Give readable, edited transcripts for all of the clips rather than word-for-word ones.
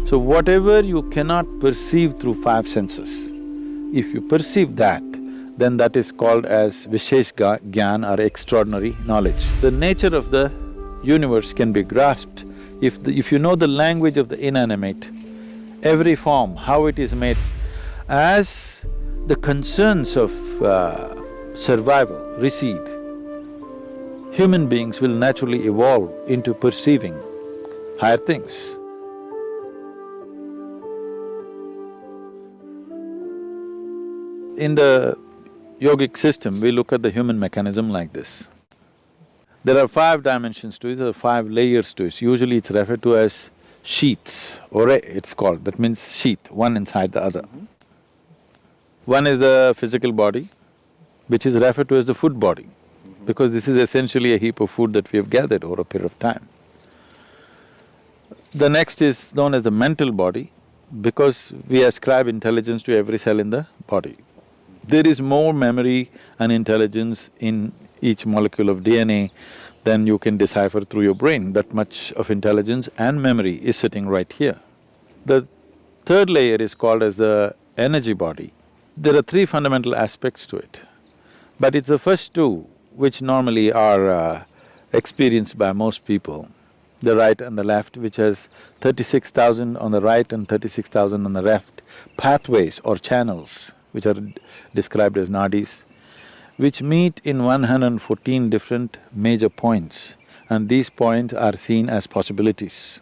So whatever you cannot perceive through five senses, if you perceive that, then that is called as Vishesh Gyan or extraordinary knowledge. The nature of the universe can be grasped if you know the language of the inanimate, every form, how it is made. As the concerns of survival recede, human beings will naturally evolve into perceiving higher things. In the yogic system, we look at the human mechanism like this. There are five dimensions to it, there are five layers to it. Usually it's referred to as sheaths, ore it's called, that means sheath, one inside the other. One is the physical body, which is referred to as the food body, because this is essentially a heap of food that we have gathered over a period of time. The next is known as the mental body, because we ascribe intelligence to every cell in the body. There is more memory and intelligence in each molecule of DNA than you can decipher through your brain. That much of intelligence and memory is sitting right here. The third layer is called as the energy body. There are three fundamental aspects to it, but it's the first two which normally are experienced by most people, the right and the left, which has 36,000 on the right and 36,000 on the left, pathways or channels, which are described as nadis, which meet in 114 different major points, and these points are seen as possibilities.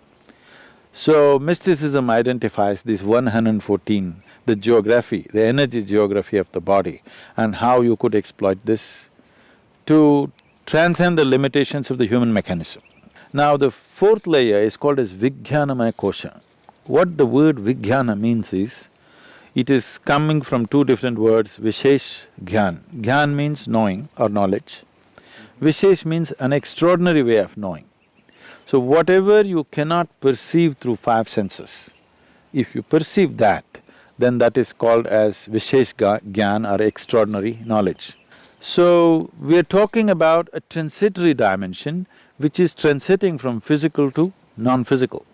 So, mysticism identifies these 114, the geography, the energy geography of the body, and how you could exploit this to transcend the limitations of the human mechanism. Now, the fourth layer is called as Vijnanamaya Kosha. What the word Vijnana means is, it is coming from two different words, Vishesh Gyan. Gyan means knowing or knowledge. Vishesh means an extraordinary way of knowing. So whatever you cannot perceive through five senses, if you perceive that, then that is called as Vishesh Gyan or extraordinary knowledge. So, we are talking about a transitory dimension which is transiting from physical to non-physical.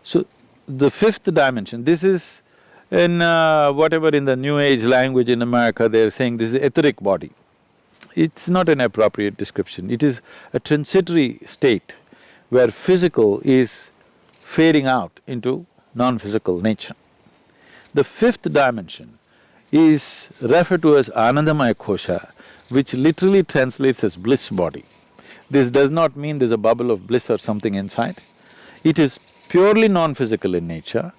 So, the fifth dimension, this is in whatever in the New Age language in America, they're saying this is etheric body. It's not an appropriate description, it is a transitory state where physical is fading out into non-physical nature. The fifth dimension is referred to as Anandamaya Kosha, which literally translates as bliss body. This does not mean there's a bubble of bliss or something inside. It is purely non-physical in nature.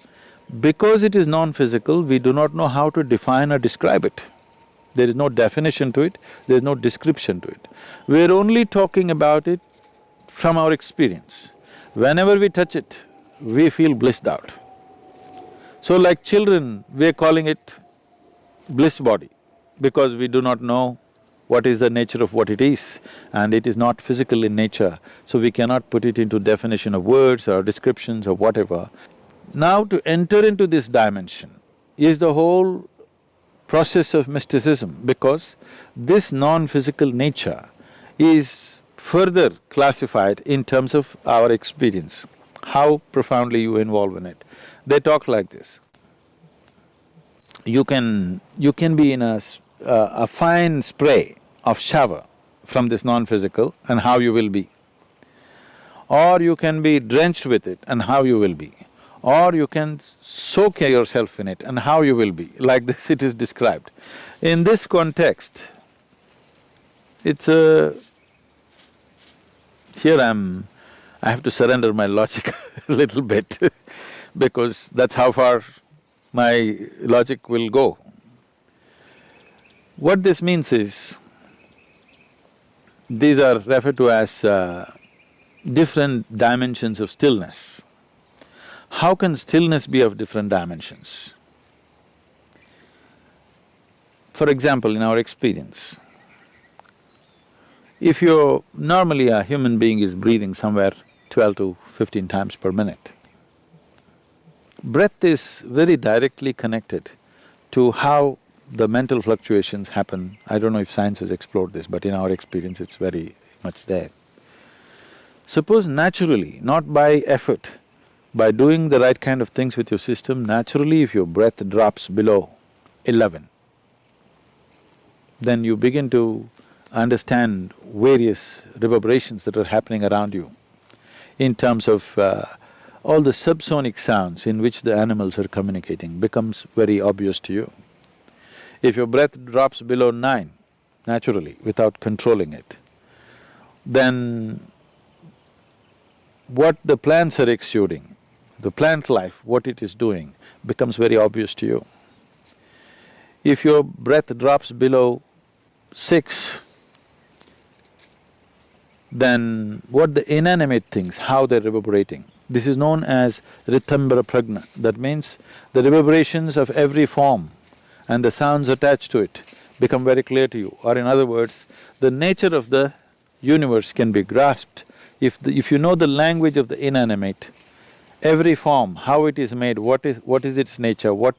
Because it is non-physical, we do not know how to define or describe it. There is no definition to it, there is no description to it. We're only talking about it from our experience. Whenever we touch it, we feel blissed out. So like children, we're calling it bliss body, because we do not know what is the nature of what it is, and it is not physical in nature, so we cannot put it into definition of words or descriptions or whatever. Now to enter into this dimension is the whole process of mysticism, because this non-physical nature is further classified in terms of our experience, how profoundly you involve in it. They talk like this. You can be in a fine spray of shower from this non-physical and how you will be. Or you can be drenched with it and how you will be. Or you can soak yourself in it and how you will be. Like this it is described. In this context, it's a… here I have to surrender my logic a little bit because that's how far my logic will go. What this means is, these are referred to as different dimensions of stillness. How can stillness be of different dimensions? For example, in our experience, if you're… normally a human being is breathing somewhere 12 to 15 times per minute. Breath is very directly connected to how the mental fluctuations happen. I don't know if science has explored this, but in our experience it's very much there. Suppose naturally, not by effort, By doing the right kind of things with your system, naturally if your breath drops below 11, then you begin to understand various reverberations that are happening around you in terms of all the subsonic sounds in which the animals are communicating becomes very obvious to you. If your breath drops below 9, naturally, without controlling it, then what the plants are exuding, the plant life, what it is doing, becomes very obvious to you. If your breath drops below 6, then what the inanimate things, how they're reverberating, this is known as rithambara pragna. That means the reverberations of every form and the sounds attached to it become very clear to you. Or in other words, the nature of the universe can be grasped. If you know the language of the inanimate, every form, how it is made, what is its nature, what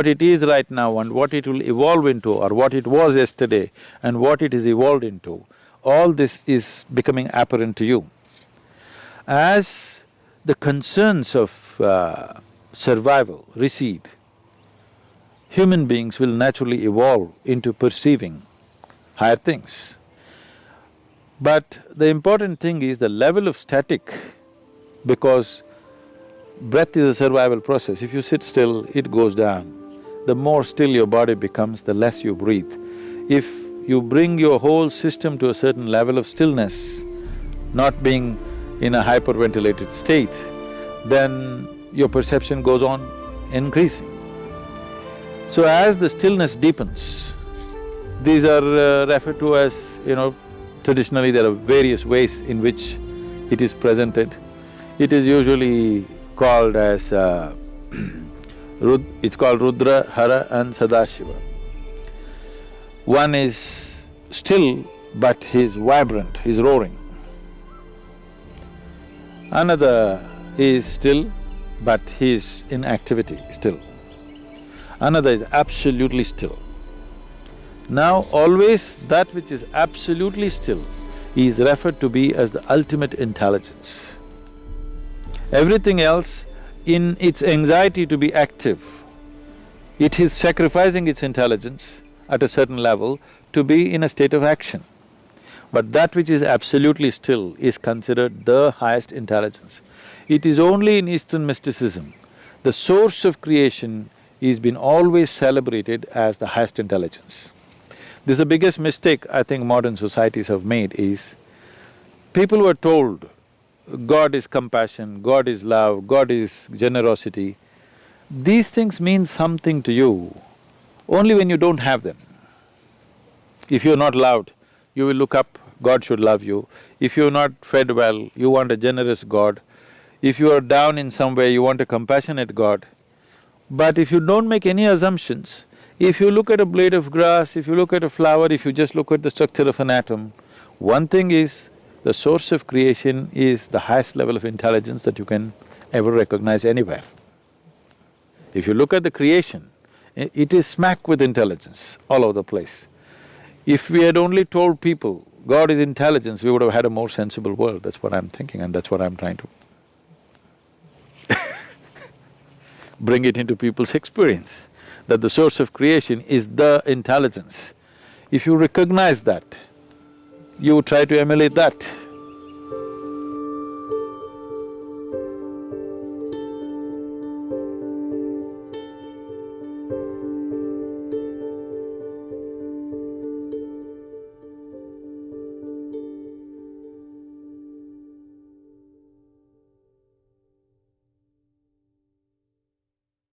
it is right now and what it will evolve into, or what it was yesterday and what it is evolved into, all this is becoming apparent to you. As the concerns of survival recede, human beings will naturally evolve into perceiving higher things. But the important thing is the level of static, because breath is a survival process. If you sit still, it goes down. The more still your body becomes, the less you breathe. If you bring your whole system to a certain level of stillness, not being in a hyperventilated state, then your perception goes on increasing. So as the stillness deepens, these are referred to as, traditionally there are various ways in which it is presented. It is usually called as it's called Rudra, Hara and Sadashiva. One is still, but he's vibrant, he's roaring. Another is still, but he's in activity still. Another is absolutely still. Now always that which is absolutely still is referred to be as the ultimate intelligence. Everything else, in its anxiety to be active, it is sacrificing its intelligence at a certain level to be in a state of action. But that which is absolutely still is considered the highest intelligence. It is only in Eastern mysticism, the source of creation is been always celebrated as the highest intelligence. This is the biggest mistake I think modern societies have made is, people were told, God is compassion, God is love, God is generosity. These things mean something to you only when you don't have them. If you're not loved, you will look up, God should love you. If you're not fed well, you want a generous God. If you are down in some way, you want a compassionate God. But if you don't make any assumptions, if you look at a blade of grass, if you look at a flower, if you just look at the structure of an atom, one thing is, the source of creation is the highest level of intelligence that you can ever recognize anywhere. If you look at the creation, it is smack with intelligence all over the place. If we had only told people God is intelligence, we would have had a more sensible world. That's what I'm thinking and that's what I'm trying to bring it into people's experience, that the source of creation is the intelligence. If you recognize that, you try to emulate that.